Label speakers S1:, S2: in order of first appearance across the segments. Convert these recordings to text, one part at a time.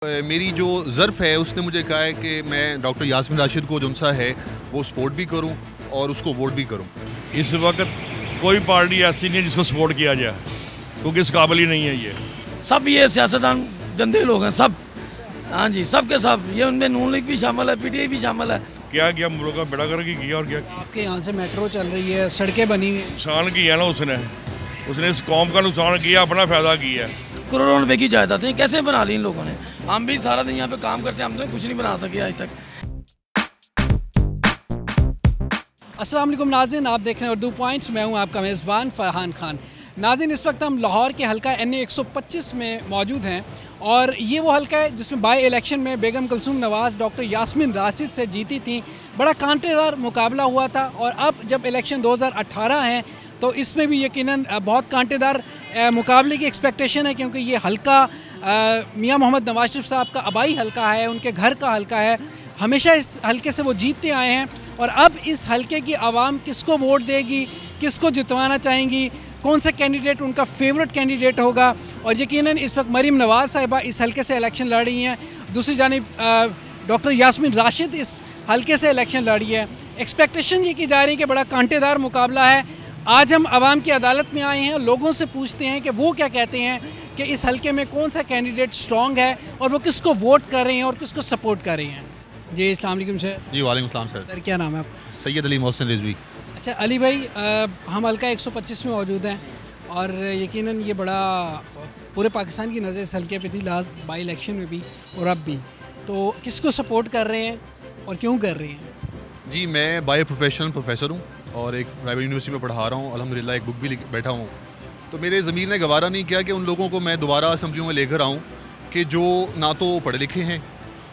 S1: मेरी जो ज़र्फ़ है उसने मुझे कहा है कि मैं डॉक्टर यास्मीन राशिद को जो सा है वो सपोर्ट भी करूं और उसको वोट भी करूं।
S2: इस वक्त कोई पार्टी ऐसी नहीं है जिसको सपोर्ट किया जाए, क्योंकि इस काबिल ही नहीं है ये
S3: सब। ये सियासतदान गंदे लोग हैं सब। हाँ जी, सब के सब। ये उनमें नून लीग भी शामिल है, पीटीआई भी शामिल है।
S2: क्या किया मुल्क का बेड़ा करके किया और क्या किया?
S4: आपके यहाँ से मेट्रो चल रही है, सड़कें बनी हुई हैं।
S2: नुकसान किया ना उसने इस कौम का नुकसान किया, अपना फ़ायदा किया।
S3: करोड़ों रुपए की जायदादें कैसे बना ली इन लोगों ने। हम भी सारा दिन यहाँ पे काम करते हैं, हम तो कुछ नहीं बना सके आज तक।
S4: अस्सलाम वालेकुम नाज़रीन, आप देख रहे हैं उर्दू पॉइंट्स। मैं हूँ आपका मेज़बान फ़रहान खान। नाज़रीन, इस वक्त हम लाहौर के हल्का NA 125 में मौजूद हैं और ये वो हल्का है जिसमें बाई इलेक्शन में बेगम कुलसूम नवाज़ डॉक्टर यास्मीन राशिद से जीती थी। बड़ा कांटेदार मुकाबला हुआ था और अब जब इलेक्शन 2018 है तो इसमें भी यकीनन बहुत कांटेदार मुकाबले की एक्सपेक्टेशन है, क्योंकि ये हल्का मियां मोहम्मद नवाज शरीफ साहब का आबाई हल्का है, उनके घर का हल्का है। हमेशा इस हल्के से वो जीतते आए हैं और अब इस हल्के की आवाम किसको वोट देगी, किसको जितवाना चाहेंगी, कौन सा कैंडिडेट उनका फेवरेट कैंडिडेट होगा। और यकीनन इस वक्त मरीम नवाज़ साहिबा इस हल्के से इलेक्शन लड़ रही हैं, दूसरी जानिब डॉक्टर यास्मीन राशिद इस हल्के से इलेक्शन लड़ी है। एक्सपेक्टेशन ये की जा रही है कि बड़ा कांटेदार मुकाबला है। आज हम आवाम की अदालत में आए हैं, लोगों से पूछते हैं कि वो क्या कहते हैं कि इस हल्के में कौन सा कैंडिडेट स्ट्रॉन्ग है और वो किसको वोट कर रहे हैं और किसको सपोर्ट कर रहे हैं। जी अस्सलाम वालेकुम सर।
S1: जी वालेकुम सलाम सर।
S4: सर क्या नाम है आपका?
S1: सैयद अली मोहसिन रिजवी।
S4: अच्छा अली भाई, हम हल्का 125 में मौजूद हैं और यकीनन ये बड़ा पूरे पाकिस्तान की नज़र इस हल्के पे थी लास्ट बाई इलेक्शन में भी और अब भी। तो किसको सपोर्ट कर रहे हैं और क्यों कर रहे हैं?
S1: जी मैं बाय प्रोफेशनल प्रोफेसर हूँ और एक प्राइवेट यूनिवर्सिटी में पढ़ा रहा हूँ। अल्हम्दुलिल्लाह एक बुक भी बैठा हूँ। तो मेरे ज़मीर ने गवारा नहीं किया कि उन लोगों को मैं दोबारा असम्बलियों में लेकर आऊँ कि जो ना तो पढ़े लिखे हैं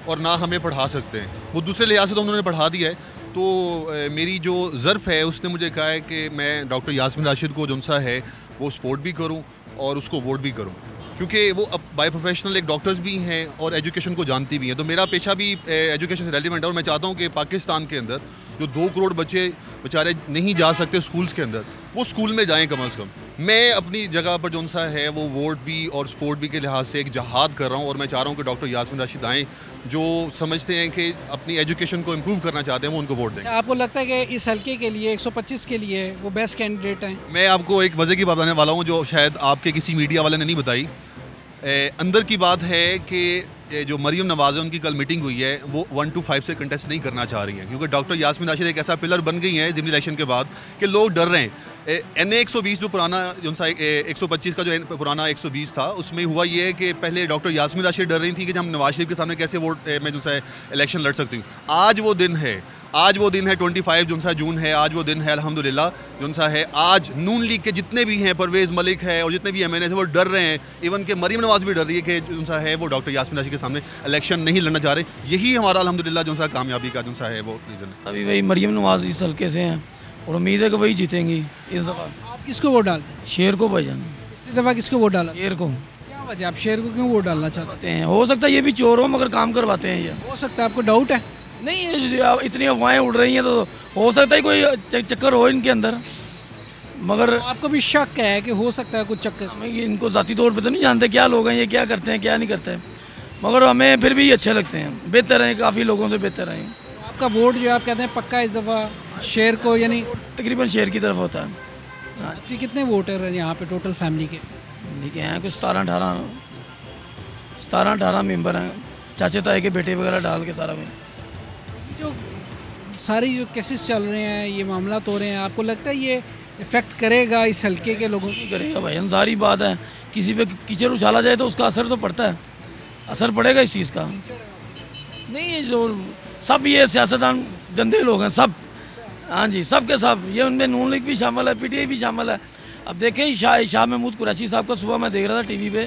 S1: और ना हमें पढ़ा सकते हैं। वो दूसरे लिहाज से तो उन्होंने पढ़ा दिया है। तो मेरी जो ज़र्फ़ है उसने मुझे कहा है कि मैं डॉक्टर यास्मीन राशिद को जो सा है वो सपोर्ट भी करूं और उसको वोट भी करूं, क्योंकि वो अब बाय प्रोफेशनल एक डॉक्टर्स भी हैं और एजुकेशन को जानती भी हैं। तो मेरा पेशा भी एजुकेशन से रेलिवेंट है और मैं चाहता हूं कि पाकिस्तान के अंदर जो 2 करोड़ बच्चे बेचारे नहीं जा सकते स्कूल्स के अंदर, वो स्कूल में जाएं कम से कम। मैं अपनी जगह पर जो सा है वो वोट भी और सपोर्ट भी के लिहाज से एक जहाद कर रहा हूँ और मैं चाह रहा हूँ कि डॉक्टर यास्मीन राशिद आएँ, जो समझते हैं कि अपनी एजुकेशन को इम्प्रूव करना चाहते हैं, वो उनको वोट दें।
S4: अच्छा, आपको लगता है कि इस हल्के के लिए 125 के लिए वो बेस्ट कैंडिडेट हैं?
S1: मैं आपको एक वजह की बात बताने वाला हूँ जो शायद आपके किसी मीडिया वाले ने नहीं बताई। अंदर की बात है कि जो मरीम नवाज़ है उनकी कल मीटिंग हुई है, वो 1 to 5 से कंटेस्ट नहीं करना चाह रही हैं, क्योंकि डॉक्टर यास्मीन राशिद एक ऐसा पिलर बन गई है ज़िमनी इलेक्शन के बाद कि लोग डर रहे हैं। NA 120 जो पुराना जो सा 125 का जो पुराना 120 था, उसमें हुआ ये है कि पहले डॉक्टर यास्मीन राशिद डर रही थी कि हम नवाज शरीफ के सामने कैसे वोट में जो सा इलेक्शन लड़ सकती हूँ। आज वो दिन है 25 जो सा जून है, आज वो दिन है अल्हम्दुलिल्लाह जो सा है। आज नून लीग के जितने भी हैं, परवेज़ मलिक है और जितने भी MNA हैं, वो डर रहे हैं। इवन के मरीम नवाज़ भी डर रही है कि जो सा है वो डॉक्टर यास्मीन राशिद के सामने इलेक्शन नहीं लड़ना चाह रहे। यही हमारा अल्हम्दुलिल्लाह जो सा कामयाबी का जो सा है वो रीज़न है।
S3: अभी वही मरीम नवाज इस हल्के से हैं और उम्मीद है कि वही जीतेंगी इस दफ़ा।
S4: आप किसको वोट डाल?
S3: शेर को भाईजान,
S4: इस दफ़ा किसको वोट डाला?
S3: शेर को।
S4: क्या वजह, आप शेर को क्यों वोट डालना चाहते
S3: हैं। हो सकता है ये भी चोर हो मगर काम करवाते हैं ये।
S4: हो सकता है आपको डाउट है?
S3: नहीं, इतनी अफवाहें उड़ रही हैं तो हो सकता है कोई चक्कर हो इनके अंदर, मगर
S4: तो आपको भी शक है कि हो सकता है कुछ चक्कर?
S3: हमें इनको ज़ाती तौर पे तो नहीं जानते क्या लोग हैं, ये क्या करते हैं क्या नहीं करते हैं, मगर हमें फिर भी अच्छे लगते हैं, बेहतर हैं, काफ़ी लोगों से बेहतर हैं।
S4: आपका वोट जो आप कहते हैं पक्का इस दफ़ा शेर को, यानी
S3: तकरीबन शेर की तरफ होता है। हाँ,
S4: आपके कितने वोटर हैं यहाँ पे टोटल फैमिली के?
S3: ठीक है, कुछ 17-18 मेंबर हैं, चाचे ताए के बेटे वगैरह डाल के सारा में।
S4: जो सारी जो केसेस चल रहे हैं, ये मामला तो हो रहे हैं, आपको लगता है ये इफ़ेक्ट करेगा इस हल्के के लोगों को?
S3: करेगा भाई, सारी बात है। किसी पे कीचड़ उछाला जाए तो उसका असर तो पड़ता है, असर पड़ेगा इस चीज़ का। नहीं, जो सब ये सियासतदान गंदे लोग हैं सब। हाँ जी, सब के सब। ये उनमें नून लीग भी शामिल है, पीटीआई भी शामिल है। अब देखें शाह महमूद कुरैशी साहब का सुबह मैं देख रहा था टीवी पे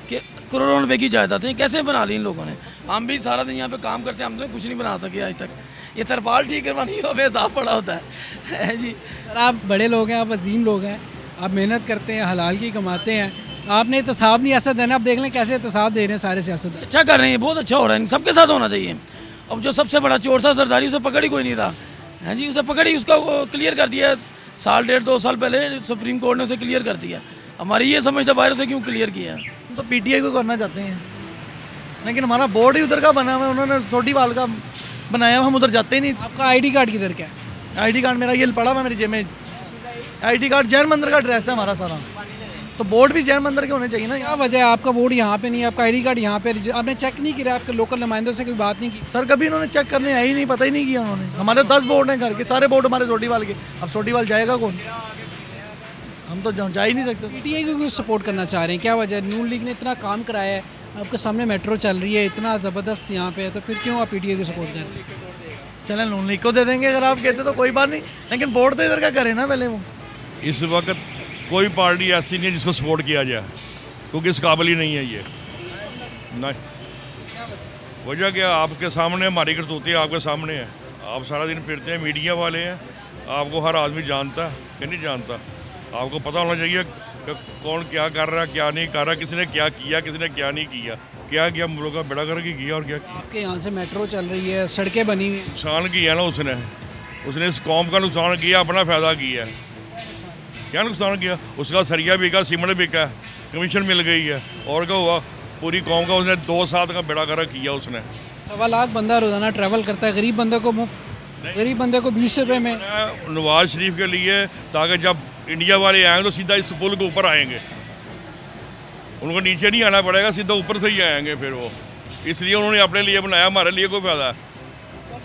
S3: कि करोड़ों रुपए की जायदादें कैसे बना ली इन लोगों ने। हम भी सारा दिन यहाँ पे काम करते हैं, हम तो कुछ नहीं बना सके आज तक। ये तरपाल ठीक करवानी हो हिसाब पड़ा होता है जी।
S4: सर आप बड़े लोग हैं, आप अजीम लोग हैं, आप मेहनत करते हैं, हलाल की कमाते हैं, आपने एहतसाब नहीं ऐसा देना। आप देख लें कैसे एहतसाब दे रहे हैं सारे सियासतदान।
S3: अच्छा कर रहे हैं, बहुत अच्छा हो रहा है, सबके साथ होना चाहिए। अब जो सबसे बड़ा चोर था जरदारी, उसे पकड़ ही कोई नहीं था, है जी, उसे पकड़ी, उसका क्लियर कर दिया। 1.5-2 साल पहले सुप्रीम कोर्ट ने उसे क्लियर कर दिया। हमारी ये समझ था बाहर से क्यों क्लियर किया।
S5: तो पीटीआई को करना चाहते हैं। लेकिन हमारा बोर्ड ही उधर का बना हुआ है, उन्होंने सोटीवाल का बनाया हुआ, हम उधर जाते ही नहीं।
S4: आपका आईडी कार्ड किधर क्या है?
S5: आईडी कार्ड मेरा ये पड़ा हुआ मेरी जेब में। आईडी कार्ड जैन मंदिर का ड्रेस है हमारा सारा, तो बोर्ड भी जैन मंदिर के होने चाहिए ना।
S4: क्या वजह है आपका वोट यहाँ पे नहीं है, आपका आईडी कार्ड यहाँ पे? आपने चेक नहीं किया? आपके लोकल नुमाइंदों से कोई बात नहीं की?
S5: सर कभी उन्होंने चेक करने आई नहीं, पता ही नहीं किया उन्होंने। हमारे 10 बोर्ड हैं घर के, सारे बोर्ड हमारे सोटीवाल के। अब सोटीवाल जाएगा कौन? हम तो जा ही नहीं सकते।
S4: पीटीआई को क्यों सपोर्ट करना चाह रहे हैं, क्या वजह है? नून लीग ने इतना काम कराया है, आपके सामने मेट्रो चल रही है, इतना ज़बरदस्त यहाँ पे है, तो फिर क्यों आप पीटीआई को सपोर्ट कर रहे हैं?
S5: चलें नून लीग को दे देंगे अगर आप कहते तो कोई बात नहीं, लेकिन बोर्ड तो इधर का करें ना पहले वो।
S2: इस वक्त कोई पार्टी ऐसी नहीं है जिसको सपोर्ट किया जाए, क्योंकि इस काबिल ही नहीं है ये। नहीं, वजह क्या, आपके सामने हमारी करतूतें आपके सामने है। आप सारा दिन फिरते हैं, मीडिया वाले हैं, आपको हर आदमी जानता है कि नहीं जानता। आपको पता होना चाहिए कि कौन क्या कर रहा है, क्या नहीं कर रहा, किसने क्या किया, किसने क्या नहीं किया, क्या किया मुल्क का बेड़ा गर्क किया और क्या किया।
S4: आपके यहाँ से मेट्रो चल रही है, सड़कें बनी हुई हैं।
S2: नुकसान किया ना उसने इस कौम का नुकसान किया, अपना फ़ायदा किया। क्या नुकसान किया? उसका सरिया बिका, सीमेंट बिका, कमीशन मिल गई है, और क्या हुआ? पूरी कौम का उसने 2 साल का बेड़ा गर्क किया उसने।
S4: 1.25 लाख बंदा रोज़ाना ट्रैवल करता है, गरीब बंदे को मुफ्त, गरीब बंदे को 20 रुपये में।
S2: नवाज शरीफ के लिए, ताकि जब इंडिया वाले आएंगे तो सीधा इस पुल के ऊपर आएंगे, उनको नीचे नहीं आना पड़ेगा, सीधा ऊपर से ही आएंगे फिर वो। इसलिए उन्होंने अपने लिए बनाया, हमारे लिए कोई फ़ायदा है?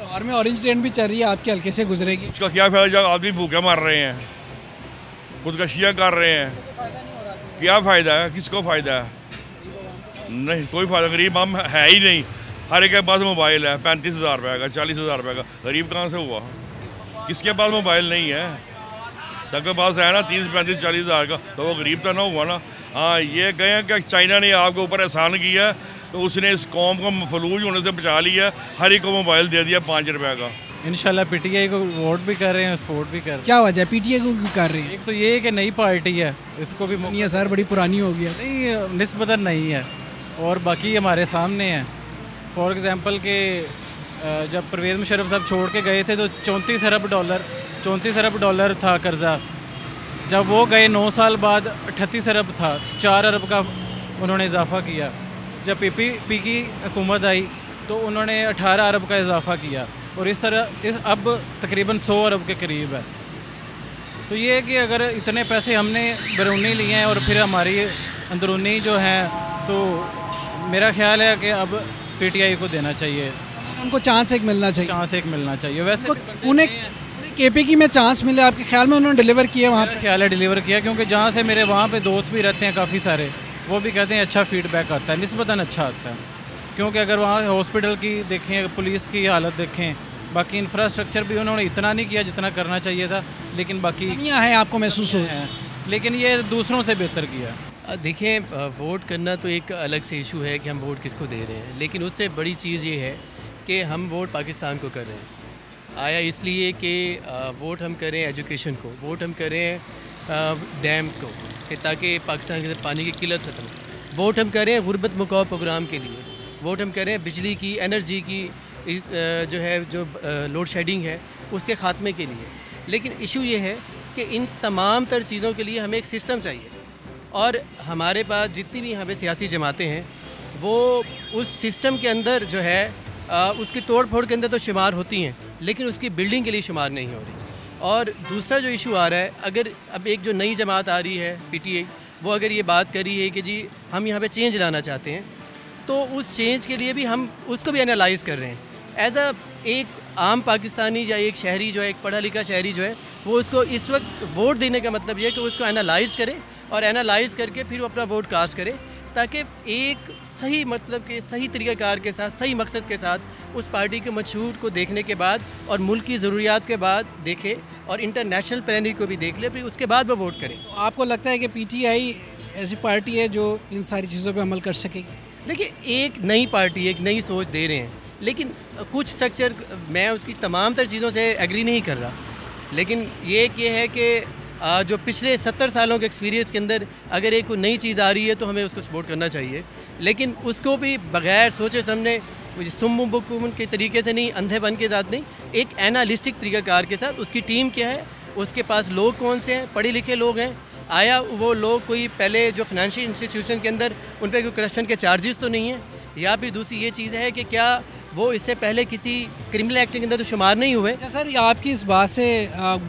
S4: लाहौर में ऑरेंज ट्रेन भी चल रही है, आपके हल्के से गुजरेगी,
S2: उसका क्या फ़ायदा जब आदमी भूखे मार रहे हैं, खुदकशियाँ कर रहे हैं? क्या फ़ायदा है? किसको फ़ायदा है? नहीं, कोई फ़ायदा। गरीब हम है ही नहीं। हर एक के पास मोबाइल है, 35,000 रुपये का, 40,000 रुपये का। गरीब कहाँ से हुआ? किसके पास मोबाइल नहीं है? सबके पास है ना 30, 35, 40,000 का, तो वो गरीब तो ना हुआ ना। हाँ, ये कहें कि चाइना ने आपके ऊपर एहसान किया, तो उसने इस कौम को फलूज होने से बचा लिया, हर एक को मोबाइल दे दिया 5 रुपये का।
S6: इंशाल्लाह पीटीआई को वोट भी कर रहे हैं, सपोर्ट भी कर रहे हैं।
S4: क्या वजह है पीटीआई को क्यों कर रही है?
S6: एक तो ये है कि नई पार्टी है, इसको भी
S4: नहीं है सर, बड़ी पुरानी हो गई है।
S6: नहीं, निस्बतन नहीं है, और बाकी हमारे सामने है। फॉर एग्जांपल के जब परवेज़ मुशर्रफ साहब छोड़ के गए थे तो 34 अरब डॉलर था कर्जा। जब वो गए 9 साल बाद 38 अरब था, 4 अरब का उन्होंने इजाफा किया। जब पीपीपी की हुकूमत आई तो उन्होंने 18 अरब का इजाफा किया, और इस तरह अब तकरीबन 100 अरब के करीब है। तो ये है कि अगर इतने पैसे हमने बैरूनी लिए हैं और फिर हमारी अंदरूनी जो हैं, तो मेरा ख्याल है कि अब पीटीआई को देना चाहिए,
S4: उनको चांस एक मिलना चाहिए।
S6: चांस एक मिलना चाहिए। वैसे
S4: उन्हें केपी में चांस मिले, आपके ख्याल में उन्होंने डिलीवर किया वहाँ
S6: मेरा ख्याल है डिलीवर किया, क्योंकि जहाँ से मेरे वहाँ पे दोस्त भी रहते हैं काफ़ी सारे, वो भी कहते हैं अच्छा फीडबैक आता है, निस्बतन अच्छा आता है। क्योंकि अगर वहाँ हॉस्पिटल की देखें, पुलिस की हालत देखें, बाकी इंफ्रास्ट्रक्चर भी उन्होंने इतना नहीं किया जितना करना चाहिए था, लेकिन बाकी
S4: कमियाँ हैं आपको महसूस हो
S6: हैं, लेकिन ये दूसरों से बेहतर किया।
S7: देखें, वोट करना तो एक अलग से इशू है कि हम वोट किसको दे रहे हैं, लेकिन उससे बड़ी चीज़ ये है कि हम वोट पाकिस्तान को कर रहे हैं। आया इसलिए कि वोट हम करें एजुकेशन को, वोट हम करें डैम्स को, कि ताकि पाकिस्तान के अंदर पानी की किल्लत ख़त्म हो। वोट हम करें गुरबत मुकाव प्रोग्राम के लिए, वोट हम करें बिजली की, एनर्जी की जो लोड शेडिंग है उसके ख़ात्मे के लिए। लेकिन इशू ये है कि इन तमाम तर चीज़ों के लिए हमें एक सिस्टम चाहिए, और हमारे पास जितनी भी यहाँ पे सियासी जमातें हैं वो उस सिस्टम के अंदर जो है उसकी तोड़ फोड़ के अंदर तो शुमार होती हैं, लेकिन उसकी बिल्डिंग के लिए शुमार नहीं हो रही। और दूसरा जो इशू आ रहा है, अगर अब एक जो नई जमात आ रही है पीटीआई, वो अगर ये बात कर रही है कि जी हम यहाँ पे चेंज लाना चाहते हैं, तो उस चेंज के लिए भी हम उसको भी एनालाइज़ कर रहे हैं। एज एक आम पाकिस्तानी या एक शहरी जो है, एक पढ़ा लिखा शहरी जो है, वो उसको इस वक्त वोट देने का मतलब ये है कि वो उसको एनालाइज़ करे, और एनालाइज़ करके फिर वो अपना वोट कास्ट करे, ताकि एक सही मतलब के सही तरीक़ाकार के साथ, सही मकसद के साथ उस पार्टी के मशहूर को देखने के बाद और मुल्क की ज़रूरियात के बाद देखे, और इंटरनेशनल प्लानिंग को भी देख ले, फिर उसके बाद वो वोट करें।
S4: तो आपको लगता है कि पीटीआई ऐसी पार्टी है जो इन सारी चीज़ों पे अमल कर सकेगी?
S7: देखिए, एक नई पार्टी, एक नई सोच दे रहे हैं, लेकिन कुछ स्ट्रक्चर, मैं उसकी तमाम तर चीज़ों से एग्री नहीं कर रहा, लेकिन ये है कि जो पिछले 70 सालों के एक्सपीरियंस के अंदर अगर एक कोई नई चीज़ आ रही है तो हमें उसको सपोर्ट करना चाहिए, लेकिन उसको भी बग़ैर सोचे समझे सुम बुम के तरीके से नहीं, अंधेपन के साथ नहीं, एक एनालिस्टिक तरीक़ाकार के साथ। उसकी टीम क्या है, उसके पास लोग कौन से हैं, पढ़े लिखे लोग हैं, आया वो लोग कोई पहले जो फाइनेंशियल इंस्टीट्यूशन के अंदर उन पर कोई करप्शन के चार्जेस तो नहीं हैं, या फिर दूसरी ये चीज़ है कि क्या वो इससे पहले किसी क्रिमिनल एक्ट के अंदर तो शुमार नहीं हुए।
S4: अच्छा सर, आपकी इस बात से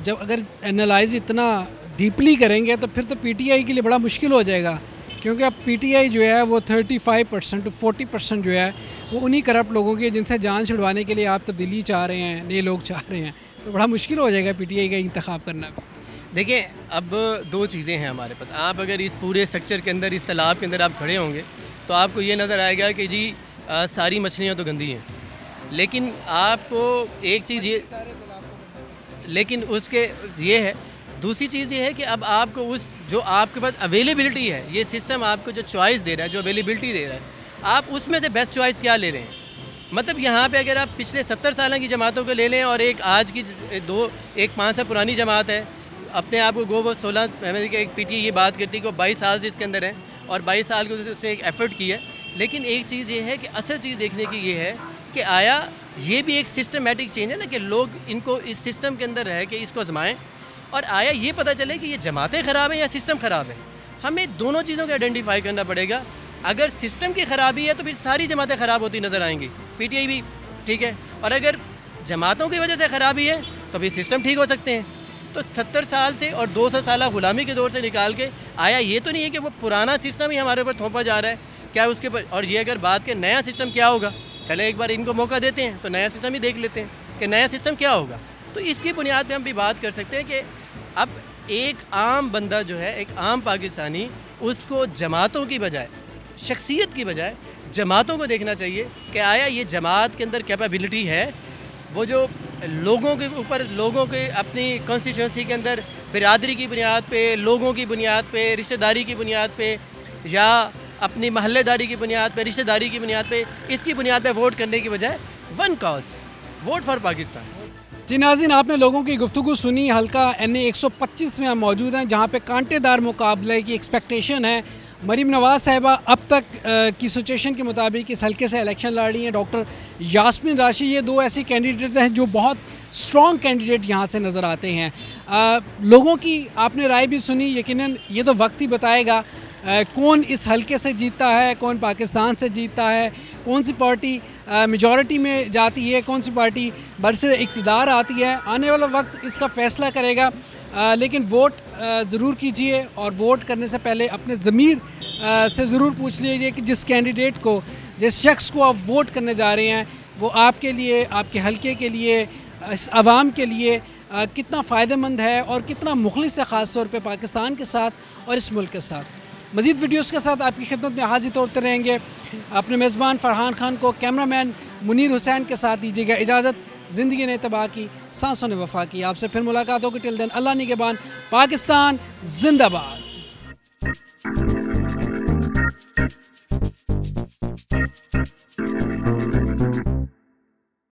S4: जब अगर एनालाइज इतना डीपली करेंगे तो फिर तो पीटीआई के लिए बड़ा मुश्किल हो जाएगा, क्योंकि अब पीटीआई जो है वो 35% to 40% जो है वो उन्हीं करप्ट लोगों की जिनसे जान छुड़वाने के लिए आप तब्दीली चाह रहे हैं, नए लोग चाह रहे हैं, तो बड़ा मुश्किल हो जाएगा पीटीआई का इंतखाब करना भी।
S7: देखिए, अब दो चीज़ें हैं हमारे पास। आप अगर इस पूरे स्ट्रक्चर के अंदर, इस तालाब के अंदर आप खड़े होंगे तो आपको ये नज़र आएगा कि जी सारी मछलियाँ तो गंदी हैं, लेकिन आपको एक चीज़ ये, लेकिन उसके ये है, दूसरी चीज़ ये है कि अब आपको उस जो आपके पास अवेलेबिलिटी है, ये सिस्टम आपको जो चॉइस दे रहा है, जो अवेलेबिलिटी दे रहा है, आप उसमें से बेस्ट चॉइस क्या ले रहे हैं। मतलब यहाँ पे अगर आप पिछले 70 साल की जमातों को ले लें और एक आज की एक 5 साल पुरानी जमात है, अपने आप को वो 16 की एक पीटीआई ये बात करती है कि वो 22 साल से इसके अंदर है और 22 साल को उसने एक एफ़र्ट की है। लेकिन एक चीज़ ये है कि असल चीज़ देखने की ये है कि आया ये भी एक सिस्टमेटिक चेंज है ना, कि लोग इनको इस सिस्टम के अंदर रह के इसको आजमाएँ और आया ये पता चले कि ये जमातें ख़राब हैं या सिस्टम ख़राब है। हमें दोनों चीज़ों को आइडेंटिफाई करना पड़ेगा। अगर सिस्टम की ख़राबी है तो फिर सारी जमातें ख़राब होती नज़र आएंगी, पीटीआई भी, ठीक है। और अगर जमातों की वजह से ख़राबी है तो फिर सिस्टम ठीक हो सकते हैं। तो 70 साल से और 200 साल ग़ुलामी के दौर से निकाल के आया ये तो नहीं है कि वो पुराना सिस्टम ही हमारे ऊपर थोपा जा रहा है, क्या उसके पर। और ये अगर बात के नया सिस्टम क्या होगा, चले एक बार इनको मौका देते हैं तो नया सिस्टम ही देख लेते हैं कि नया सिस्टम क्या होगा। तो इसकी बुनियाद पे हम भी बात कर सकते हैं कि अब एक आम बंदा जो है, एक आम पाकिस्तानी, उसको जमातों की बजाय, शख्सियत की बजाय जमातों को देखना चाहिए कि आया ये जमात के अंदर कैपेबिलिटी है, वो जो लोगों के ऊपर, लोगों के अपनी कॉन्स्टिट्यूंसी के अंदर बिरादरी की बुनियाद पे, लोगों की बुनियाद पे, रिश्तेदारी की बुनियाद पे या अपनी महल्लेदारी की बुनियाद पे, रिश्तेदारी की बुनियाद पे, इसकी बुनियाद पे वोट करने की बजाय one cause, vote for Pakistan.
S4: जी नाज़रीन, आपने लोगों की गुफ्तगू सुनी। हल्का NA 125 में हम मौजूद हैं, जहाँ पे कांटेदार मुकाबले की एक्सपेक्टेशन है। मरीम नवाज़ साहिबा अब तक की सिचुएशन के मुताबिक इस हल्के से इलेक्शन लड़ रही हैं। डॉक्टर यास्मीन राशि, ये दो ऐसे कैंडिडेट हैं जो बहुत स्ट्रॉन्ग कैंडिडेट यहाँ से नज़र आते हैं। लोगों की आपने राय भी सुनी, यकीनन ये तो वक्त ही बताएगा कौन इस हल्के से जीतता है, कौन पाकिस्तान से जीतता है, कौन सी पार्टी मेजॉरिटी में जाती है, कौन सी पार्टी बरसरे इक़्तिदार आती है। आने वाला वक्त इसका फ़ैसला करेगा। लेकिन वोट ज़रूर कीजिए और वोट करने से पहले अपने ज़मीर से ज़रूर पूछ लीजिए कि जिस कैंडिडेट को, जिस शख्स को आप वोट करने जा रहे हैं, वो आपके लिए, आपके हल्के के लिए, इस आवाम के लिए कितना फ़ायदेमंद है और कितना मुखलिस है, ख़ास तौर पे पाकिस्तान के साथ और इस मुल्क के साथ। मज़ीद वीडियोस के साथ आपकी खिदमत में हाजिर होते रहेंगे। अपने मेज़बान फ़रहान खान को, कैमरामैन मुनीर हुसैन के साथ दीजिएगा इजाज़त। ज़िंदगी ने तबाह की, सांसों ने वफ़ा की। आपसे फिर मुलाकात होगी। टिल देन अल्लाह निगहबान। पाकिस्तान जिंदाबाद।